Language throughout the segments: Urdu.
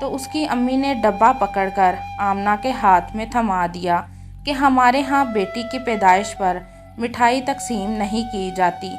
تو اس کی امی نے ڈبہ پکڑ کر آمنہ کے ہاتھ میں تھما دیا کہ ہمارے ہاں بیٹی کی پیدائش پر مٹھائی تقسیم نہیں کی جاتی،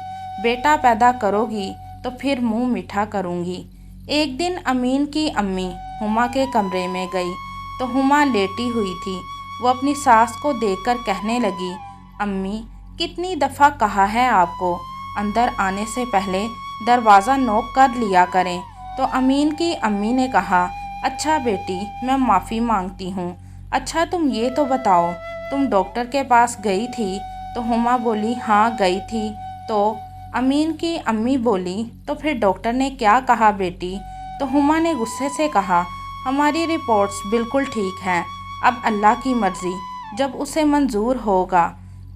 بیٹا پیدا کرو گی تو پھر منہ میٹھا کروں گی۔ ایک دن امین کی امی ہما کے کمرے میں گئی تو ہما لیٹی ہوئی تھی۔ وہ اپنی ساس کو دیکھ کر کہنے لگی، امی کتنی دفعہ کہا ہے آپ کو اندر آنے سے پہلے دروازہ نوک کر لیا کریں۔ تو امین کی امی نے کہا، اچھا بیٹی میں معافی مانگتی ہوں۔ اچھا تم یہ تو بتاؤ تم ڈاکٹر کے پاس گئی تھی؟ تو ہما بولی، ہاں گئی تھی۔ تو امین کی امی بولی، تو پھر ڈاکٹر نے کیا کہا بیٹی؟ تو ہما نے غصے سے کہا، ہماری رپورٹس بالکل ٹھیک ہیں، اب اللہ کی مرضی، جب اسے منظور ہوگا۔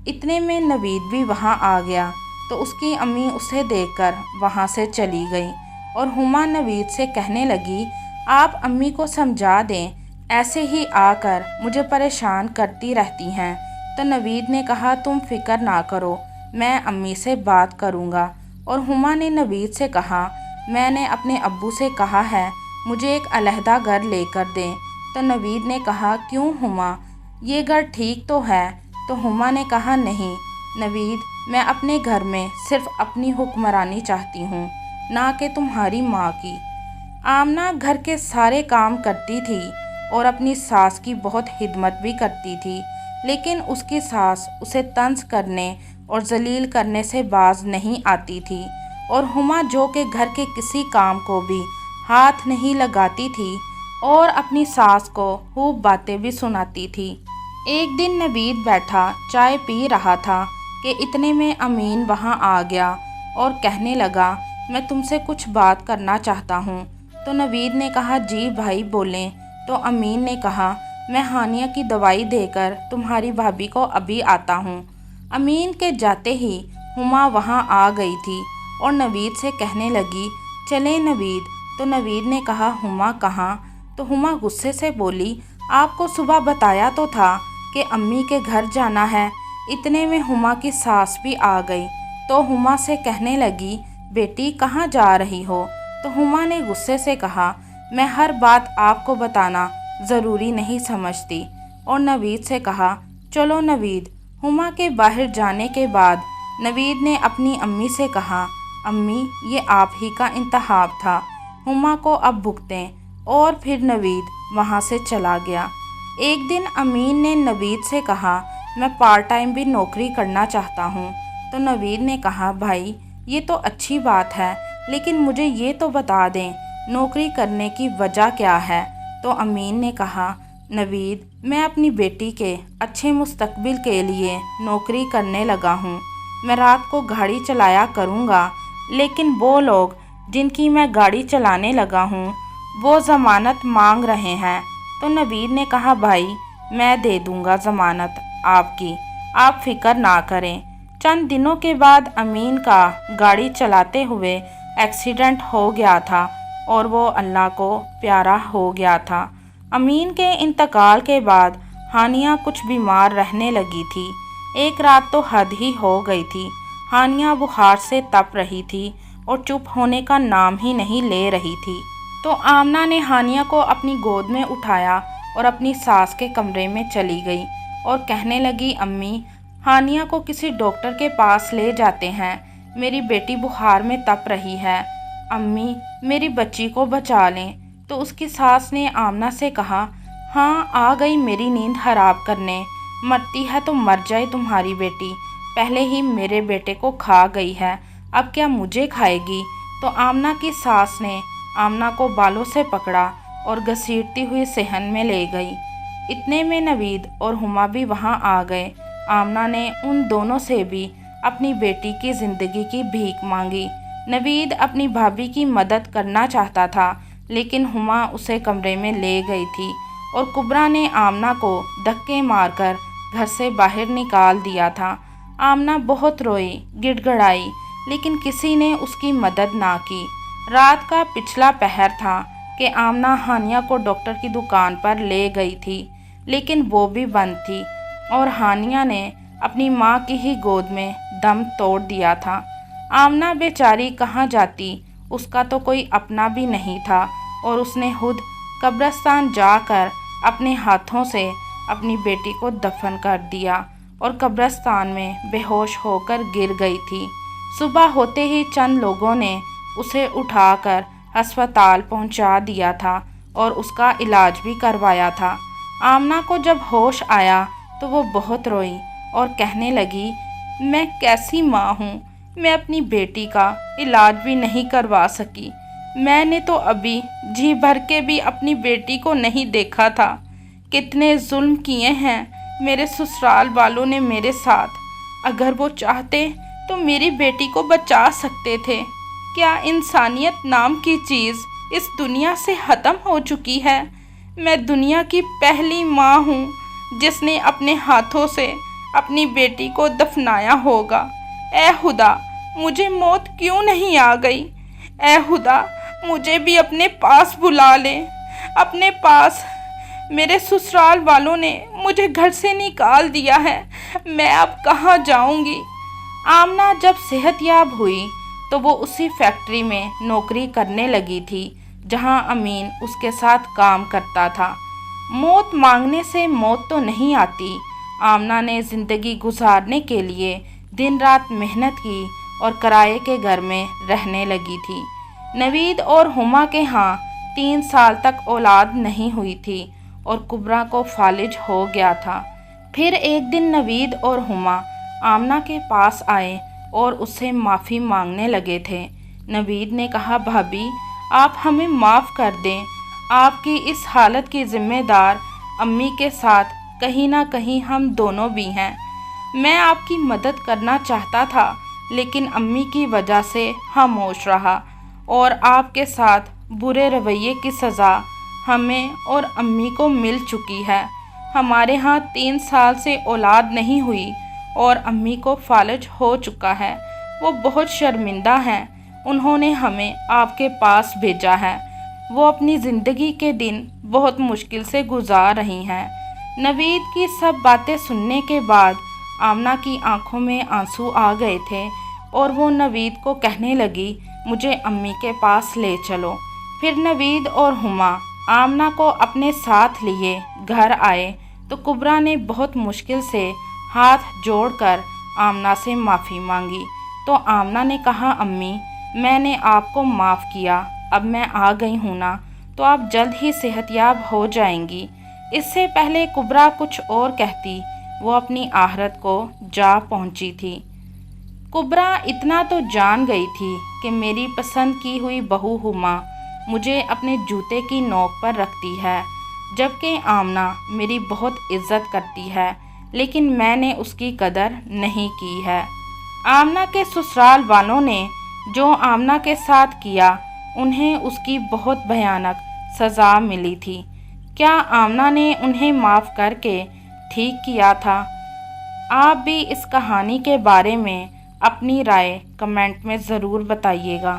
اتنے میں نوید بھی وہاں آ گیا تو اس کی امی اسے دیکھ کر وہاں سے چلی گئی اور ہما نوید سے کہنے لگی، آپ امی کو سمجھا دیں، ایسے ہی آ کر مجھے پریشان کرتی رہتی ہیں۔ تو نوید نے کہا، تم فکر نہ کرو، میں امی سے بات کروں گا۔ اور ہما نے نوید سے کہا، میں نے اپنے ابو سے کہا ہے مجھے ایک علیحدہ گھر لے کر دیں۔ تو نوید نے کہا، کیوں ہما، یہ گھر ٹھیک تو ہے؟ تو ہما نے کہا، نہیں نوید، میں اپنے گھر میں صرف اپنی حکمرانی چاہتی ہوں، نہ کہ تمہاری ماں کی۔ آمنہ گھر کے سارے کام کرتی تھی اور اپنی ساس کی بہت خدمت بھی کرتی تھی، لیکن اس کی ساس اسے طنز کرنے اور ذلیل کرنے سے باز نہیں آتی تھی، اور ہما جو کہ گھر کے کسی کام کو بھی ہاتھ نہیں لگاتی تھی اور اپنی ساس کو خوب باتیں بھی سناتی تھی۔ ایک دن نوید بیٹھا چائے پی رہا تھا کہ اتنے میں امین وہاں آ گیا اور کہنے لگا، میں تم سے کچھ بات کرنا چاہتا ہوں۔ تو نوید نے کہا، جی بھائی بولیں۔ تو امین نے کہا، میں ہانیہ کی دوائی دے کر تمہاری بھابھی کو ابھی آتا ہوں۔ امین کے جاتے ہی ہما وہاں آ گئی تھی اور نوید سے کہنے لگی، چلیں نوید۔ تو نوید نے کہا، ہما کہاں؟ تو ہما غصے سے بولی، آپ کو صبح بتایا تو تھا کہ امی کے گھر جانا ہے۔ اتنے میں ہما کی ساس بھی آ گئی تو ہما سے کہنے لگی، بیٹی کہاں جا رہی ہو؟ تو ہما نے غصے سے کہا، میں ہر بات آپ کو بتانا ضروری نہیں سمجھتی، اور نوید سے کہا، چلو نوید۔ ہما کے باہر جانے کے بعد نوید نے اپنی امی سے کہا، امی یہ آپ ہی کا انتخاب تھا، ہما کو اب بھگتیں۔ اور پھر نوید وہاں سے چلا گیا۔ ایک دن امین نے نوید سے کہا، میں پارٹ ٹائم بھی نوکری کرنا چاہتا ہوں۔ تو نوید نے کہا، بھائی یہ تو اچھی بات ہے، لیکن مجھے یہ تو بتا دیں نوکری کرنے کی وجہ کیا ہے؟ تو امین نے کہا، نوید میں اپنی بیٹی کے اچھے مستقبل کے لیے نوکری کرنے لگا ہوں۔ میں رات کو گاڑی چلایا کروں گا، لیکن وہ لوگ جن کی میں گاڑی چلانے لگا ہوں وہ ضمانت مانگ رہے ہیں۔ تو نوید نے کہا، بھائی میں دے دوں گا ضمانت آپ کی، آپ فکر نہ کریں۔ چند دنوں کے بعد امین کا گاڑی چلاتے ہوئے ایکسیڈنٹ ہو گیا تھا اور وہ اللہ کو پیارا ہو گیا تھا۔ امین کے انتقال کے بعد ہانیہ کچھ بیمار رہنے لگی تھی۔ ایک رات تو حد ہی ہو گئی تھی، ہانیہ بخار سے تپ رہی تھی اور چپ ہونے کا نام ہی نہیں لے رہی تھی۔ تو آمنہ نے ہانیہ کو اپنی گود میں اٹھایا اور اپنی ساس کے کمرے میں چلی گئی اور کہنے لگی، امی ہانیہ کو کسی ڈاکٹر کے پاس لے جاتے ہیں، میری بیٹی بخار میں تپ رہی ہے، امی میری بچی کو بچا لیں۔ تو اس کی ساس نے آمنہ سے کہا، ہاں آ گئی میری نیند خراب کرنے، مرتی ہے تو مر جائے تمہاری بیٹی، پہلے ہی میرے بیٹے کو کھا گئی ہے، اب کیا مجھے کھائے گی؟ تو آمنہ کی ساس نے آمنہ کو بالوں سے پکڑا اور گھسیٹتی ہوئی صحن میں لے گئی۔ اتنے میں نوید اور ہما بھی وہاں آ گئے۔ آمنہ نے ان دونوں سے بھی اپنی بیٹی کی زندگی کی بھیک مانگی۔ نوید اپنی بھابھی کی مدد کرنا چاہتا تھا، لیکن ہما اسے کمرے میں لے گئی تھی اور کبرا نے آمنہ کو دھکے مار کر گھر سے باہر نکال دیا تھا۔ آمنہ بہت روئی، گڑ گڑائی، لیکن کسی نے اس کی مدد نہ کی۔ رات کا پچھلا پہر تھا کہ آمنہ ہانیہ کو ڈاکٹر کی دکان پر لے گئی تھی، لیکن وہ بھی بند تھی اور ہانیہ نے اپنی ماں کی ہی گود میں دم توڑ دیا تھا۔ آمنہ بیچاری کہاں جاتی، اس کا تو کوئی اپنا بھی نہیں تھا اور اس نے خود قبرستان جا کر اپنے ہاتھوں سے اپنی بیٹی کو دفن کر دیا اور قبرستان میں بے ہوش ہو کر گر گئی تھی۔ صبح ہوتے ہی چند لوگوں نے اسے اٹھا کر ہسپتال پہنچا دیا تھا اور اس کا علاج بھی کروایا تھا۔ آمنہ کو جب ہوش آیا تو وہ بہت روئی اور کہنے لگی، میں کیسی ماں ہوں، میں اپنی بیٹی کا علاج بھی نہیں کروا سکی۔ میں نے تو ابھی جی بھر کے بھی اپنی بیٹی کو نہیں دیکھا تھا۔ کتنے ظلم کیے ہیں میرے سسرال والوں نے میرے ساتھ۔ اگر وہ چاہتے تو میری بیٹی کو بچا سکتے تھے۔ کیا انسانیت نام کی چیز اس دنیا سے ختم ہو چکی ہے؟ میں دنیا کی پہلی ماں ہوں جس نے اپنے ہاتھوں سے اپنی بیٹی کو دفنایا ہوگا۔ اے خدا، مجھے موت کیوں نہیں آ گئی؟ اے خدا، مجھے بھی اپنے پاس بلا لے، اپنے پاس۔ میرے سسرال والوں نے مجھے گھر سے نکال دیا ہے، میں اب کہاں جاؤں گی؟ آمنہ جب صحت یاب ہوئی تو وہ اسی فیکٹری میں نوکری کرنے لگی تھی جہاں امین اس کے ساتھ کام کرتا تھا۔ موت مانگنے سے موت تو نہیں آتی۔ آمنہ نے زندگی گزارنے کے لیے دن رات محنت کی اور کرائے کے گھر میں رہنے لگی تھی۔ نوید اور ہما کے ہاں 3 سال تک اولاد نہیں ہوئی تھی اور کبریٰ کو فالج ہو گیا تھا۔ پھر ایک دن نوید اور ہما آمنہ کے پاس آئے اور اس سے معافی مانگنے لگے تھے۔ نوید نے کہا، بھابی آپ ہمیں معاف کر دیں، آپ کی اس حالت کی ذمہ دار امی کے ساتھ کہیں نہ کہیں ہم دونوں بھی ہیں۔ میں آپ کی مدد کرنا چاہتا تھا لیکن امی کی وجہ سے خاموش رہا اور آپ کے ساتھ برے رویے کی سزا ہمیں اور امی کو مل چکی ہے۔ ہمارے ہاں 3 سال سے اولاد نہیں ہوئی اور امی کو فالج ہو چکا ہے۔ وہ بہت شرمندہ ہیں، انہوں نے ہمیں آپ کے پاس بھیجا ہے۔ وہ اپنی زندگی کے دن بہت مشکل سے گزار رہی ہیں۔ نوید کی سب باتیں سننے کے بعد آمنہ کی آنکھوں میں آنسو آ گئے تھے اور وہ نوید کو کہنے لگی، مجھے امی کے پاس لے چلو۔ پھر نوید اور ہما آمنہ کو اپنے ساتھ لیے گھر آئے تو کبریٰ نے بہت مشکل سے ہاتھ جوڑ کر آمنہ سے معافی مانگی تو آمنہ نے کہا، امی میں نے آپ کو معاف کیا، اب میں آ گئی ہوں نا تو آپ جلد ہی صحت یاب ہو جائیں گی۔ اس سے پہلے کبریٰ کچھ اور کہتی وہ اپنی آخرت کو جا پہنچی تھی۔ کبریٰ اتنا تو جان گئی تھی کہ میری پسند کی ہوئی بہو ہما مجھے اپنے جوتے کی نوک پر رکھتی ہے، جبکہ آمنہ میری بہت عزت کرتی ہے لیکن میں نے اس کی قدر نہیں کی ہے۔ آمنہ کے سسرال والوں نے جو آمنہ کے ساتھ کیا انہیں اس کی بہت بھیانک سزا ملی تھی۔ کیا آمنہ نے انہیں معاف کر کے ٹھیک کیا تھا؟ آپ بھی اس کہانی کے بارے میں اپنی رائے کمنٹ میں ضرور بتائیے گا۔